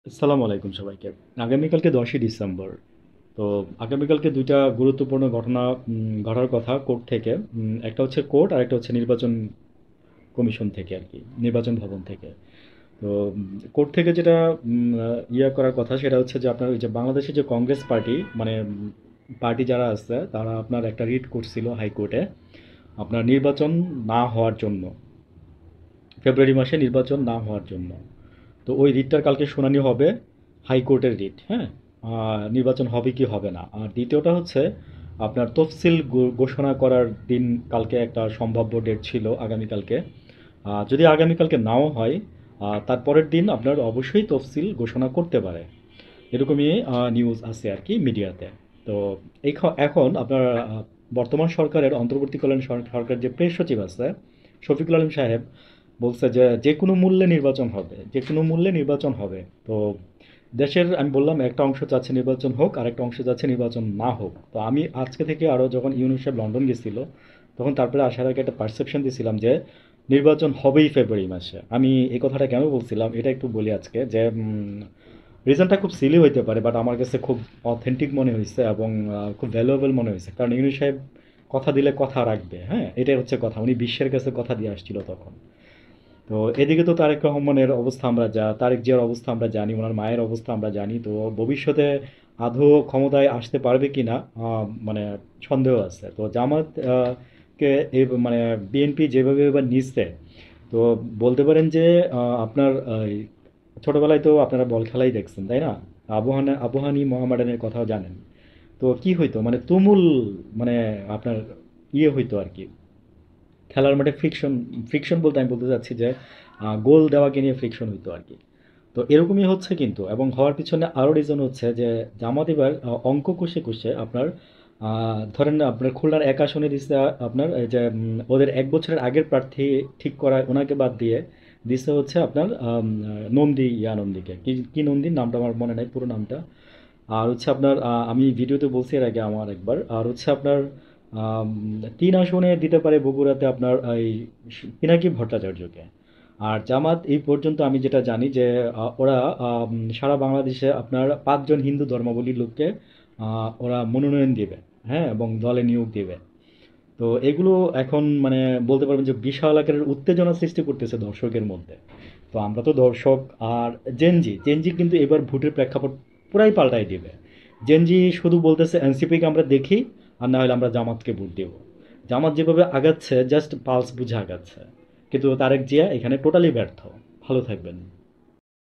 আসসালামু আলাইকুম সবাইকে। আগামীকালকে ১০ই ডিসেম্বর। তো আগামীকালকে ২ টা গুরুত্বপূর্ণ ঘটনা ঘটার কথা কোর্ট থেকে। একটা হচ্ছে কোর্ট আরেকটা হচ্ছে নির্বাচন কমিশন থেকে আরকি, নির্বাচন ভবন থেকে। তো কোর্ট থেকে যেটা করার কথা সেটা হচ্ছে যে আপনার ওই যে বাংলাদেশের যে কংগ্রেস পার্টি মানে পার্টি যারা আছে তারা আপনার একটা রিট করছিল হাইকোর্টে আপনার নির্বাচন না হওয়ার জন্য। ফেব্রুয়ারি মাসে নির্বাচন না হওয়ার জন্য। তো ওই রিটটার কালকে শুনানি হবে, হাইকোর্টের রিট, হ্যাঁ? নির্বাচন হবে কি হবে না। আর দ্বিতীয়টা হচ্ছে আপনার তফসিল ঘোষণা করার দিন কালকে একটা সম্ভাব্য ডেট ছিল আগামীকালকে। যদি আগামীকালকে নাও হয়, তারপরের দিন আপনার অবশ্যই তফসিল ঘোষণা করতে পারে। এরকমই নিউজ আছে আর কি মিডিয়াতে। তো এখন আপনার বর্তমান সরকারের অন্তর্বর্তীকালীন সরকার যে প্রেস সচিব আছে শফিকুল আলম সাহেব বলছে যে যে কোনো মূল্যে নির্বাচন হবে, যে কোনো মূল্যে নির্বাচন হবে। তো দেশের আমি বললাম একটা অংশ চাচ্ছে নির্বাচন হোক আর একটা অংশ চাচ্ছে নির্বাচন না হোক। তো আমি আজকে থেকে আরও যখন ইউনূস সাহেব লন্ডন গেছিল তখন তারপরে আসার আগে একটা পারসেপশন দিয়েছিলাম যে নির্বাচন হবেই ফেব্রুয়ারি মাসে। আমি এই কথাটা কেন বলছিলাম এটা একটু বলি আজকে যে রিজনটা খুব সিলি হইতে পারে বাট আমার কাছে খুব অথেন্টিক মনে হয়েছে এবং খুব ভ্যালুয়েবল মনে হয়েছে, কারণ ইউনূস সাহেব কথা দিলে কথা রাখবে, হ্যাঁ এটাই হচ্ছে কথা, উনি বিশ্বের কাছে কথা দিয়ে আসছিল তখন। তো এদিকে তো তারেক রহমানের অবস্থা আমরা তারেক জিয়ার অবস্থা আমরা জানি, ওনার মায়ের অবস্থা আমরা জানি। তো ভবিষ্যতে আদৌ ক্ষমতায় আসতে পারবে কিনা মানে সন্দেহ আছে। তো জামাত কে এই মানে বিএনপি যেভাবে এবার নিচ্ছে, তো বলতে পারেন যে আপনার ছোটবেলায় তো আপনারা বল খেলাই দেখছেন তাই না? আবুহানি মোহামেডানের কথাও জানেন। তো কি হইতো মানে তুমুল মানে আপনার হইতো আর কি খেলার মাঠে ফ্রিকশন। ফ্রিকশন বলতে আমি বলতে চাচ্ছি যে গোল দেওয়াকে নিয়ে ফ্রিকশন হইতো আর কি। তো এরকমই হচ্ছে কিন্তু, এবং হওয়ার পিছনে আরও রিজন হচ্ছে যে জামাত এবার অঙ্ক কষে কষে আপনার ধরেন আপনার খুলনার এক আসনে দিচ্ছে আপনার এই যে ওদের ১ বছরের আগের প্রার্থী ঠিক করা ওনাকে বাদ দিয়ে দিচ্ছে হচ্ছে আপনার নন্দী নন্দীকে, কি কি নন্দী নামটা আমার মনে নাই পুরো নামটা। আর হচ্ছে আপনার আমি ভিডিওতে বলছি এর আগে আমার একবার, আর হচ্ছে আপনার আম, ৩ আসনে দিতে পারে বগুড়াতে আপনার এই পিনাকি ভট্টাচার্যকে। আর জামাত এই পর্যন্ত আমি যেটা জানি যে ওরা সারা বাংলাদেশে আপনার ৫ জন হিন্দু ধর্মাবলম্বী লোককে ওরা মনোনয়ন দিবে, হ্যাঁ, এবং দলে নিয়োগ দিবে। তো এগুলো এখন মানে বলতে পারবেন যে বিশাল আকারের উত্তেজনা সৃষ্টি করতেছে দর্শকের মধ্যে। তো আমরা তো দর্শক। আর জেনজি কিন্তু এবার ভোটের প্রেক্ষাপট পুরাই পাল্টাই দিবে। জেনজি শুধু বলতেছে এনসিপিকে আমরা দেখি, আর না হলে আমরা জামাতকে ভোট দেব। জামাত যেভাবে আগাচ্ছে জাস্ট পালস বুঝে আগাচ্ছে, কিন্তু তারেক জিয়া এখানে টোটালি ব্যর্থ। ভালো থাকবেন।